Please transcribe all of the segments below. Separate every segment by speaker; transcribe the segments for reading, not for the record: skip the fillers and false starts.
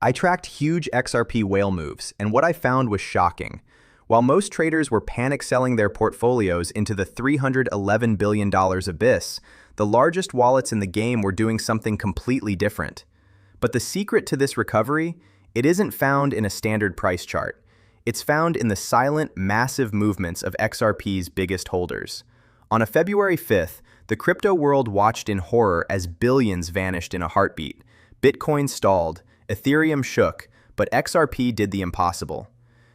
Speaker 1: I tracked huge XRP whale moves, and what I found was shocking. While most traders were panic selling their portfolios into the $311 billion abyss, the largest wallets in the game were doing something completely different. But the secret to this recovery, it isn't found in a standard price chart. It's found in the silent, massive movements of XRP's biggest holders. On a February 5th, the crypto world watched in horror as billions vanished in a heartbeat. Bitcoin stalled, Ethereum shook, but XRP did the impossible.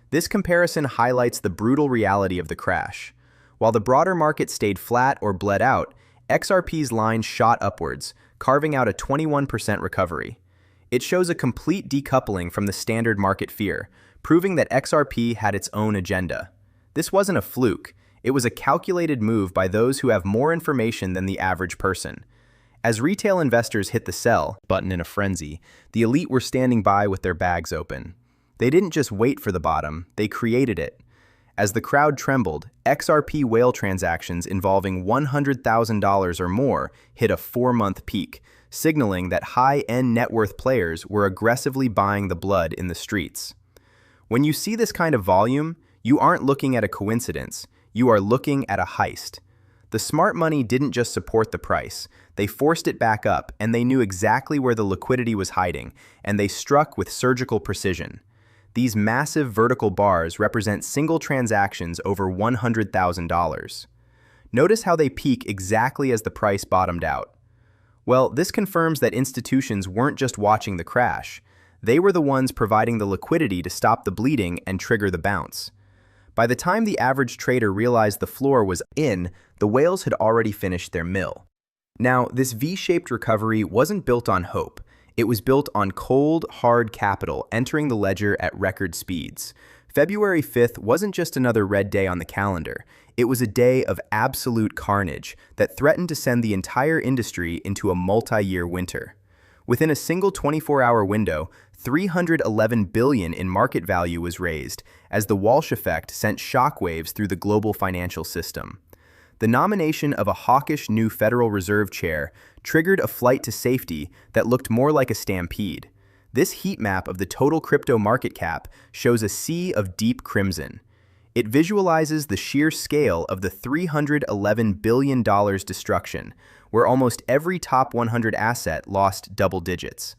Speaker 1: This comparison highlights the brutal reality of the crash. While the broader market stayed flat or bled out, XRP's line shot upwards, carving out a 21% recovery. It shows a complete decoupling from the standard market fear, proving that XRP had its own agenda. This wasn't a fluke. It was a calculated move by those who have more information than the average person. As retail investors hit the sell button in a frenzy, the elite were standing by with their bags open. They didn't just wait for the bottom, they created it. As the crowd trembled, XRP whale transactions involving $100,000 or more hit a 4-month peak, signaling that high-end net worth players were aggressively buying the blood in the streets. When you see this kind of volume, you aren't looking at a coincidence, you are looking at a heist. The smart money didn't just support the price, they forced it back up, and they knew exactly where the liquidity was hiding, and they struck with surgical precision. These massive vertical bars represent single transactions over $100,000. Notice how they peak exactly as the price bottomed out. Well, this confirms that institutions weren't just watching the crash. They were the ones providing the liquidity to stop the bleeding and trigger the bounce. By the time the average trader realized the floor was in, the whales had already finished their mill. Now, this V-shaped recovery wasn't built on hope. It was built on cold, hard capital entering the ledger at record speeds. February 5th wasn't just another red day on the calendar. It was a day of absolute carnage that threatened to send the entire industry into a multi-year winter. Within a single 24-hour window, $311 billion in market value was raised, as the Walsh effect sent shockwaves through the global financial system. The nomination of a hawkish new Federal Reserve chair triggered a flight to safety that looked more like a stampede. This heat map of the total crypto market cap shows a sea of deep crimson. It visualizes the sheer scale of the $311 billion destruction, where almost every top 100 asset lost double digits.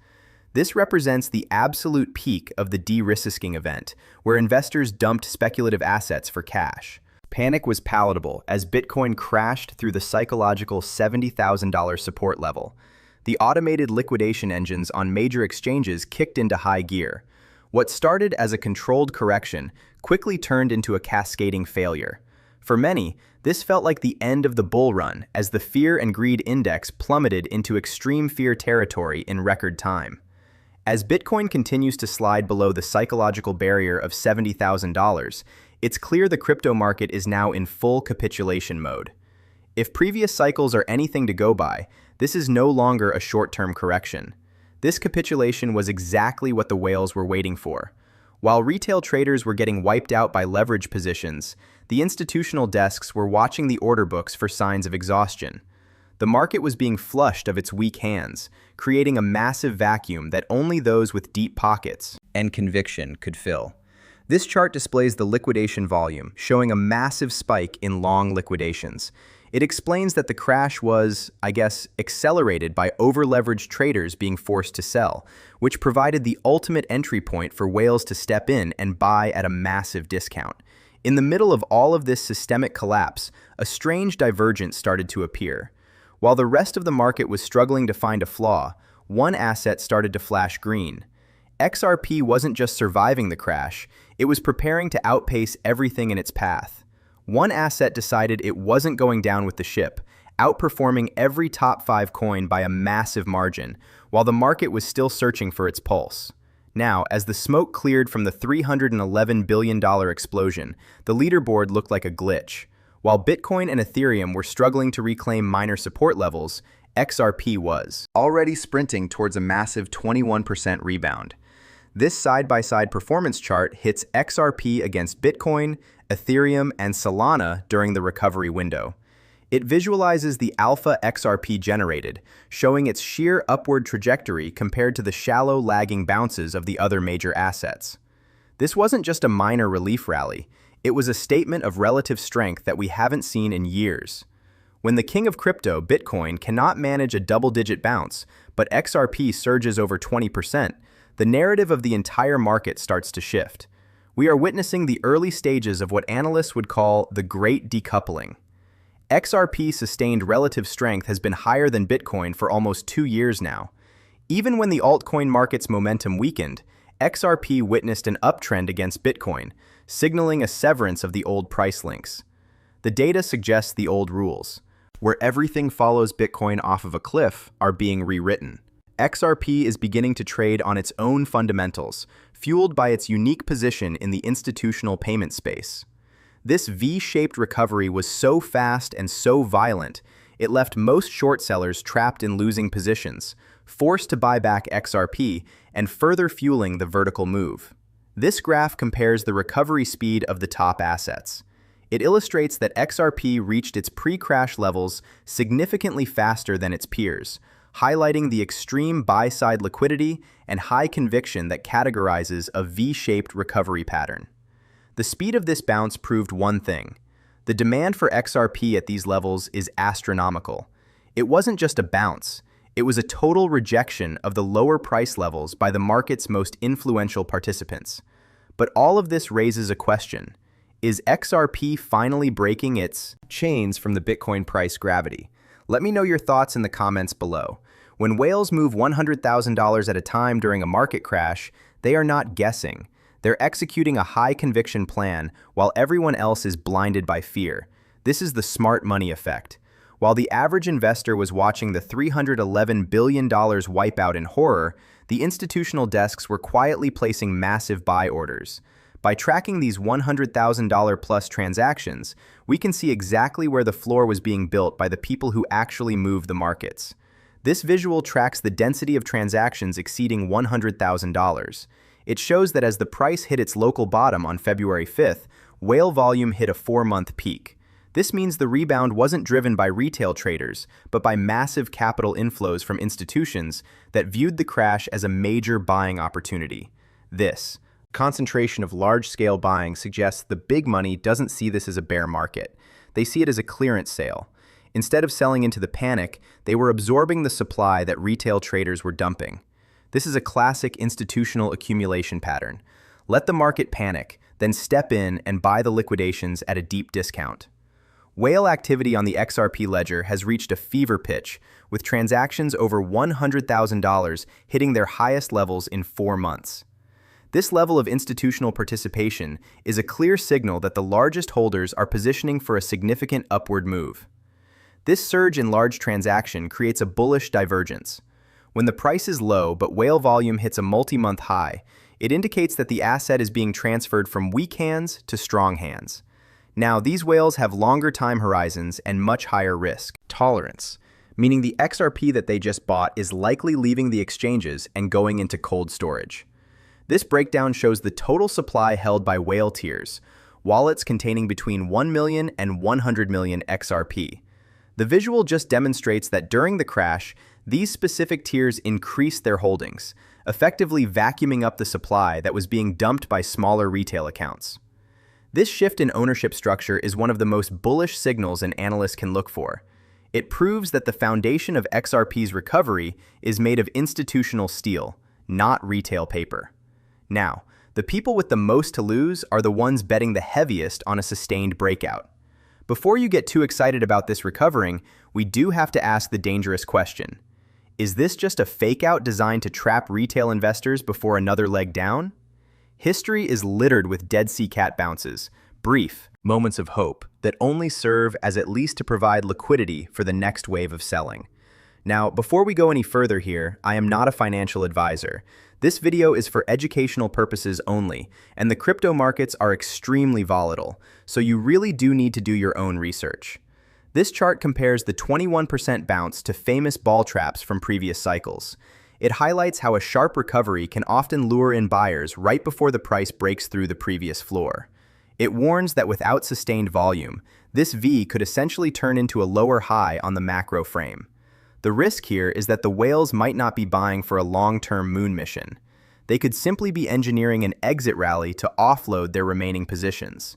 Speaker 1: This represents the absolute peak of the de-risking event, where investors dumped speculative assets for cash. Panic was palatable as Bitcoin crashed through the psychological $70,000 support level. The automated liquidation engines on major exchanges kicked into high gear. What started as a controlled correction quickly turned into a cascading failure. For many, this felt like the end of the bull run as the fear and greed index plummeted into extreme fear territory in record time. As Bitcoin continues to slide below the psychological barrier of $70,000, it's clear the crypto market is now in full capitulation mode. If previous cycles are anything to go by, this is no longer a short-term correction. This capitulation was exactly what the whales were waiting for. While retail traders were getting wiped out by leverage positions, the institutional desks were watching the order books for signs of exhaustion. The market was being flushed of its weak hands, creating a massive vacuum that only those with deep pockets and conviction could fill. This chart displays the liquidation volume, showing a massive spike in long liquidations. It explains that the crash was, I guess, accelerated by over-leveraged traders being forced to sell, which provided the ultimate entry point for whales to step in and buy at a massive discount. In the middle of all of this systemic collapse, a strange divergence started to appear. While the rest of the market was struggling to find a flaw, one asset started to flash green. XRP wasn't just surviving the crash, it was preparing to outpace everything in its path. One asset decided it wasn't going down with the ship, outperforming every top 5 coin by a massive margin, while the market was still searching for its pulse. Now, as the smoke cleared from the $311 billion explosion, the leaderboard looked like a glitch. While Bitcoin and Ethereum were struggling to reclaim minor support levels, XRP was already sprinting towards a massive 21% rebound. This side-by-side performance chart hits XRP against Bitcoin, Ethereum, and Solana during the recovery window. It visualizes the alpha XRP generated, showing its sheer upward trajectory compared to the shallow lagging bounces of the other major assets. This wasn't just a minor relief rally, it was a statement of relative strength that we haven't seen in years. When the king of crypto, Bitcoin, cannot manage a double-digit bounce, but XRP surges over 20%, the narrative of the entire market starts to shift. We are witnessing the early stages of what analysts would call the Great Decoupling. XRP sustained relative strength has been higher than Bitcoin for almost 2 years now. Even when the altcoin market's momentum weakened, XRP witnessed an uptrend against Bitcoin, signaling a severance of the old price links. The data suggests the old rules, where everything follows Bitcoin off of a cliff, are being rewritten. XRP is beginning to trade on its own fundamentals, fueled by its unique position in the institutional payment space. This V-shaped recovery was so fast and so violent, it left most short sellers trapped in losing positions, forced to buy back XRP and further fueling the vertical move. This graph compares the recovery speed of the top assets. It illustrates that XRP reached its pre-crash levels significantly faster than its peers, highlighting the extreme buy-side liquidity and high conviction that categorizes a V-shaped recovery pattern. The speed of this bounce proved one thing: the demand for XRP at these levels is astronomical. It wasn't just a bounce, it was a total rejection of the lower price levels by the market's most influential participants. But all of this raises a question: is XRP finally breaking its chains from the Bitcoin price gravity? Let me know your thoughts in the comments below. When whales move $100,000 at a time during a market crash, they are not guessing. They're executing a high-conviction plan while everyone else is blinded by fear. This is the smart money effect. While the average investor was watching the $311 billion wipe out in horror, the institutional desks were quietly placing massive buy orders. By tracking these $100,000 plus transactions, we can see exactly where the floor was being built by the people who actually move the markets. This visual tracks the density of transactions exceeding $100,000. It shows that as the price hit its local bottom on February 5th, whale volume hit a 4-month peak. This means the rebound wasn't driven by retail traders, but by massive capital inflows from institutions that viewed the crash as a major buying opportunity. This concentration of large-scale buying suggests the big money doesn't see this as a bear market. They see it as a clearance sale. Instead of selling into the panic, they were absorbing the supply that retail traders were dumping. This is a classic institutional accumulation pattern. Let the market panic, then step in and buy the liquidations at a deep discount. Whale activity on the XRP ledger has reached a fever pitch, with transactions over $100,000 hitting their highest levels in 4 months. This level of institutional participation is a clear signal that the largest holders are positioning for a significant upward move. This surge in large transaction creates a bullish divergence. When the price is low but whale volume hits a multi-month high, it indicates that the asset is being transferred from weak hands to strong hands. Now, these whales have longer time horizons and much higher risk tolerance, meaning the XRP that they just bought is likely leaving the exchanges and going into cold storage. This breakdown shows the total supply held by whale tiers, wallets containing between 1 million and 100 million XRP. The visual just demonstrates that during the crash, these specific tiers increased their holdings, effectively vacuuming up the supply that was being dumped by smaller retail accounts. This shift in ownership structure is one of the most bullish signals an analyst can look for. It proves that the foundation of XRP's recovery is made of institutional steel, not retail paper. Now, the people with the most to lose are the ones betting the heaviest on a sustained breakout. Before you get too excited about this recovering, we do have to ask the dangerous question. Is this just a fake out designed to trap retail investors before another leg down? History is littered with Dead Sea Cat bounces, brief moments of hope that only serve as at least to provide liquidity for the next wave of selling. Now, before we go any further here, I am not a financial advisor. This video is for educational purposes only, and the crypto markets are extremely volatile, so you really do need to do your own research. This chart compares the 21% bounce to famous ball traps from previous cycles. It highlights how a sharp recovery can often lure in buyers right before the price breaks through the previous floor. It warns that without sustained volume, This V could essentially turn into a lower high on the macro frame. The risk here is that the whales might not be buying for a long-term moon mission. They could simply be engineering an exit rally to offload their remaining positions.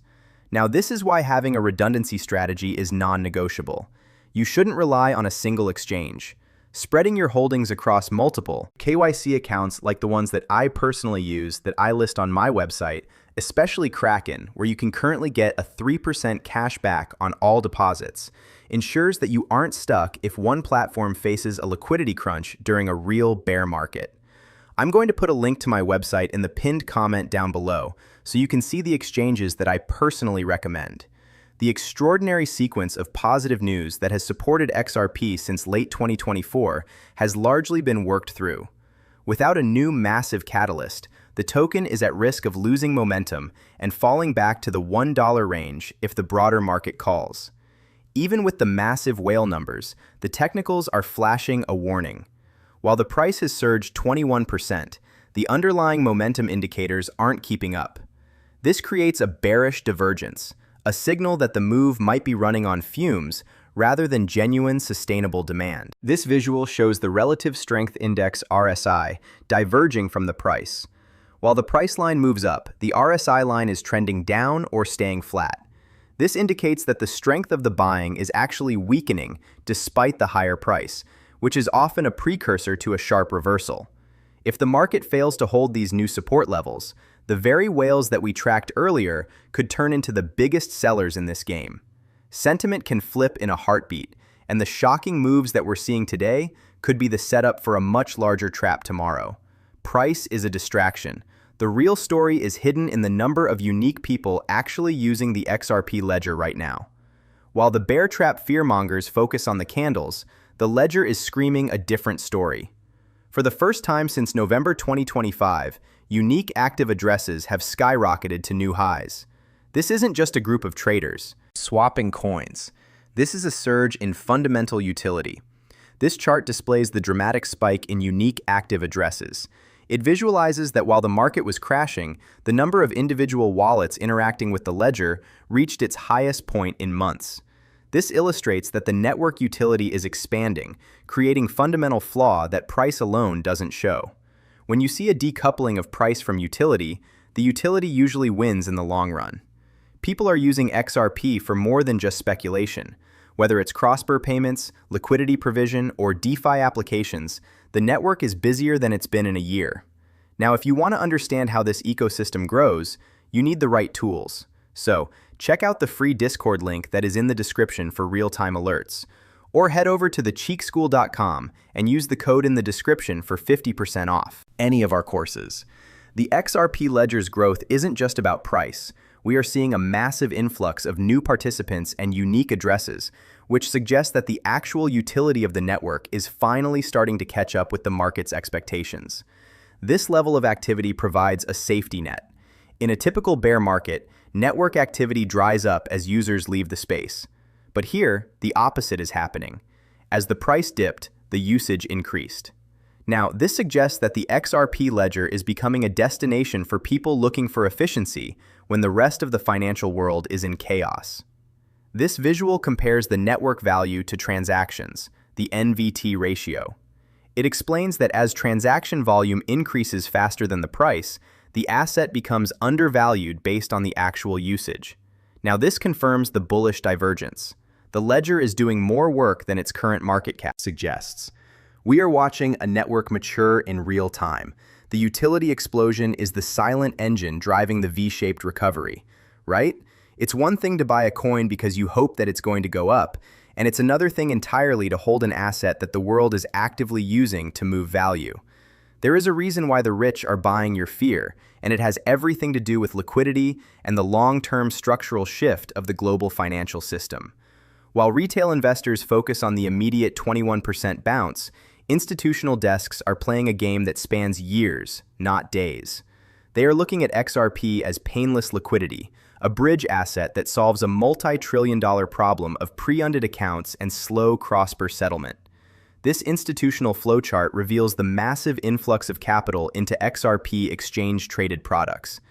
Speaker 1: Now, this is why having a redundancy strategy is non-negotiable. You shouldn't rely on a single exchange. Spreading your holdings across multiple KYC accounts like the ones that I personally use that I list on my website, especially Kraken, where you can currently get a 3% cash back on all deposits, ensures that you aren't stuck if one platform faces a liquidity crunch during a real bear market. I'm going to put a link to my website in the pinned comment down below so you can see the exchanges that I personally recommend. The extraordinary sequence of positive news that has supported XRP since late 2024 has largely been worked through. Without a new massive catalyst, the token is at risk of losing momentum and falling back to the $1 range if the broader market calls. Even with the massive whale numbers, the technicals are flashing a warning. While the price has surged 21%, the underlying momentum indicators aren't keeping up. This creates a bearish divergence, a signal that the move might be running on fumes rather than genuine sustainable demand. This visual shows the relative strength index RSI diverging from the price. While the price line moves up, the RSI line is trending down or staying flat. This indicates that the strength of the buying is actually weakening despite the higher price, which is often a precursor to a sharp reversal. If the market fails to hold these new support levels, the very whales that we tracked earlier could turn into the biggest sellers in this game. Sentiment can flip in a heartbeat, and the shocking moves that we're seeing today could be the setup for a much larger trap tomorrow. Price is a distraction. The real story is hidden in the number of unique people actually using the XRP ledger right now. While the bear trap fearmongers focus on the candles, the ledger is screaming a different story. For the first time since November 2025, unique active addresses have skyrocketed to new highs. This isn't just a group of traders swapping coins. This is a surge in fundamental utility. This chart displays the dramatic spike in unique active addresses. It visualizes that while the market was crashing, the number of individual wallets interacting with the ledger reached its highest point in months. This illustrates that the network utility is expanding, creating fundamental flaw that price alone doesn't show. When you see a decoupling of price from utility, the utility usually wins in the long run. People are using XRP for more than just speculation. Whether it's cross-border payments, liquidity provision, or DeFi applications, the network is busier than it's been in a year. Now, if you want to understand how this ecosystem grows, you need the right tools. So, check out the free Discord link that is in the description for real-time alerts. Or head over to thecheekschool.com and use the code in the description for 50% off any of our courses. The XRP ledger's growth isn't just about price. We are seeing a massive influx of new participants and unique addresses, which suggests that the actual utility of the network is finally starting to catch up with the market's expectations. This level of activity provides a safety net. In a typical bear market, network activity dries up as users leave the space. But here, the opposite is happening. As the price dipped, the usage increased. Now, this suggests that the XRP ledger is becoming a destination for people looking for efficiency when the rest of the financial world is in chaos. This visual compares the network value to transactions, the NVT ratio. It explains that as transaction volume increases faster than the price, the asset becomes undervalued based on the actual usage. Now, this confirms the bullish divergence. The ledger is doing more work than its current market cap suggests. We are watching a network mature in real time. The utility explosion is the silent engine driving the V-shaped recovery, right? It's one thing to buy a coin because you hope that it's going to go up, and it's another thing entirely to hold an asset that the world is actively using to move value. There is a reason why the rich are buying your fear, and it has everything to do with liquidity and the long-term structural shift of the global financial system. While retail investors focus on the immediate 21% bounce, institutional desks are playing a game that spans years, not days. They are looking at XRP as painless liquidity, a bridge asset that solves a multi-trillion-dollar problem of pre-funded accounts and slow cross-border settlement. This institutional flowchart reveals the massive influx of capital into XRP exchange-traded products.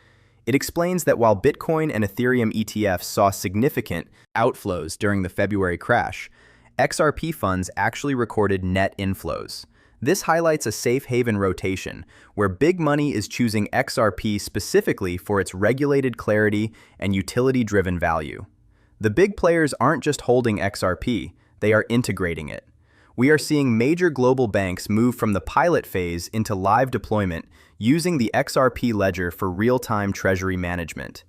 Speaker 1: It explains that while Bitcoin and Ethereum ETFs saw significant outflows during the February crash, XRP funds actually recorded net inflows. This highlights a safe haven rotation, where big money is choosing XRP specifically for its regulated clarity and utility-driven value. The big players aren't just holding XRP, they are integrating it. We are seeing major global banks move from the pilot phase into live deployment using the XRP ledger for real-time treasury management.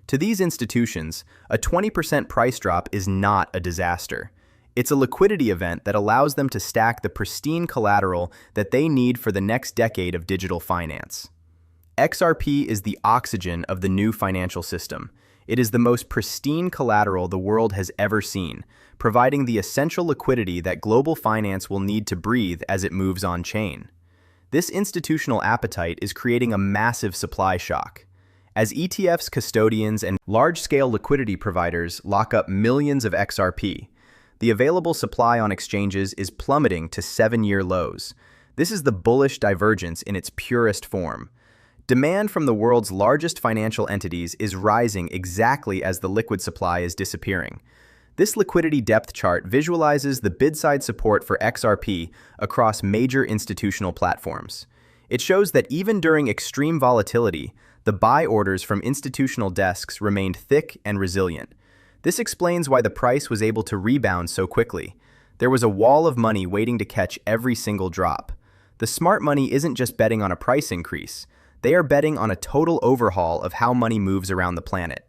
Speaker 1: To these institutions, a 20% price drop is not a disaster. It's a liquidity event that allows them to stack the pristine collateral that they need for the next decade of digital finance. XRP is the oxygen of the new financial system. It is the most pristine collateral the world has ever seen, providing the essential liquidity that global finance will need to breathe as it moves on-chain. This institutional appetite is creating a massive supply shock. As ETFs, custodians, and large-scale liquidity providers lock up millions of XRP, the available supply on exchanges is plummeting to 7-year lows. This is the bullish divergence in its purest form. Demand from the world's largest financial entities is rising exactly as the liquid supply is disappearing. This liquidity depth chart visualizes the bid-side support for XRP across major institutional platforms. It shows that even during extreme volatility, the buy orders from institutional desks remained thick and resilient. This explains why the price was able to rebound so quickly. There was a wall of money waiting to catch every single drop. The smart money isn't just betting on a price increase. They are betting on a total overhaul of how money moves around the planet.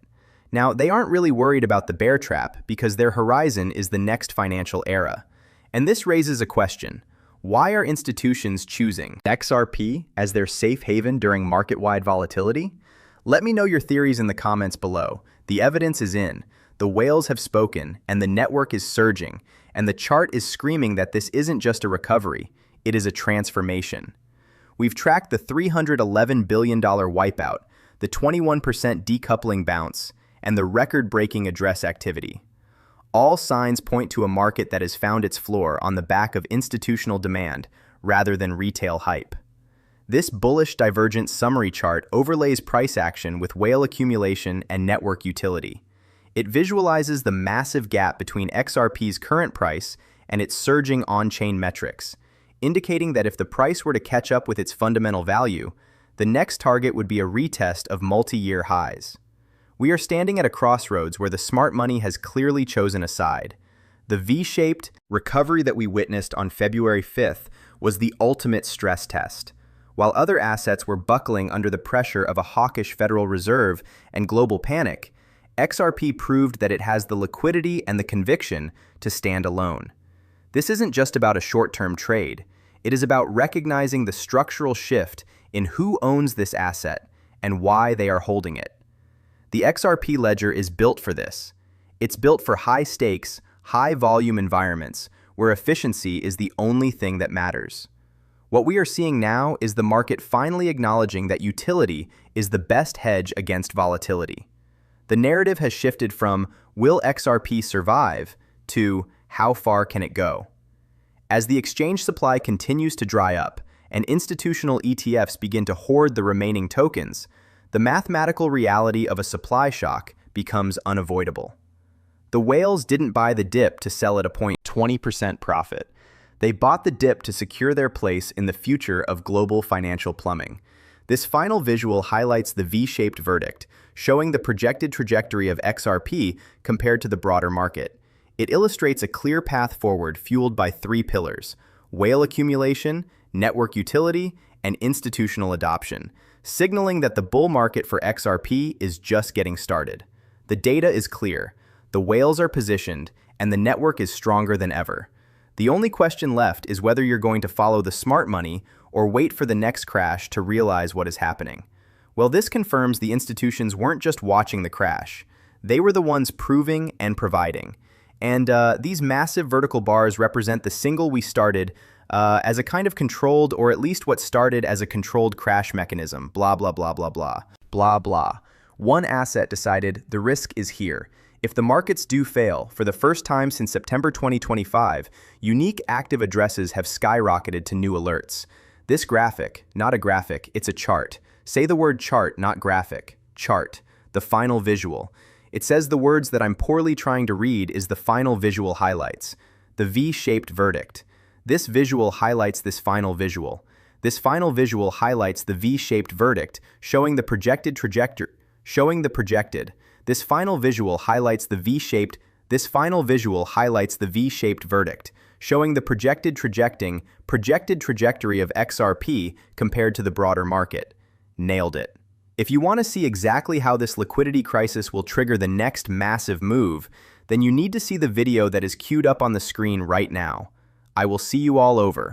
Speaker 1: Now, they aren't really worried about the bear trap because their horizon is the next financial era. And this raises a question. Why are institutions choosing XRP as their safe haven during market-wide volatility? Let me know your theories in the comments below. The evidence is in. The whales have spoken, and the network is surging, and the chart is screaming that this isn't just a recovery, it is a transformation. We've tracked the $311 billion wipeout, the 21% decoupling bounce, and the record-breaking address activity. All signs point to a market that has found its floor on the back of institutional demand rather than retail hype. This bullish divergent summary chart overlays price action with whale accumulation and network utility. It visualizes the massive gap between XRP's current price and its surging on-chain metrics, indicating that if the price were to catch up with its fundamental value, the next target would be a retest of multi-year highs. We are standing at a crossroads where the smart money has clearly chosen a side. The V-shaped recovery that we witnessed on February 5th was the ultimate stress test. While other assets were buckling under the pressure of a hawkish Federal Reserve and global panic, XRP proved that it has the liquidity and the conviction to stand alone. This isn't just about a short-term trade. It is about recognizing the structural shift in who owns this asset and why they are holding it. The XRP ledger is built for this. It's built for high-stakes, high-volume environments where efficiency is the only thing that matters. What we are seeing now is the market finally acknowledging that utility is the best hedge against volatility. The narrative has shifted from "Will XRP survive?" to "How far can it go?" As the exchange supply continues to dry up and institutional ETFs begin to hoard the remaining tokens, the mathematical reality of a supply shock becomes unavoidable. The whales didn't buy the dip to sell at a 20% profit. They bought the dip to secure their place in the future of global financial plumbing. This final visual highlights the V-shaped verdict, showing the projected trajectory of XRP compared to the broader market. It illustrates a clear path forward fueled by 3 pillars: whale accumulation, network utility, and institutional adoption, signaling that the bull market for XRP is just getting started. The data is clear, the whales are positioned, and the network is stronger than ever. The only question left is whether you're going to follow the smart money or wait for the next crash to realize what is happening. Well, this confirms the institutions weren't just watching the crash. They were the ones proving and providing. And these massive vertical bars represent the single we started as a kind of controlled, or at least what started as a controlled crash mechanism. Blah, blah, blah, blah, blah. Blah, blah. One asset decided the risk is here. If the markets do fail, for the first time since September 2025, unique active addresses have skyrocketed to new alerts. This graphic, not a graphic, it's a chart. Say the word chart, not graphic. chart, the final visual. It says the words that I'm poorly trying to read is the final visual highlights. The V-shaped verdict. This visual highlights this final visual. This final visual highlights the V-shaped verdict, showing the projected trajectory. This final visual highlights the V-shaped. This final visual highlights the V-shaped verdict, showing the projected trajectory of XRP compared to the broader market. Nailed it. If you want to see exactly how this liquidity crisis will trigger the next massive move, then you need to see the video that is queued up on the screen right now. I will see you all over.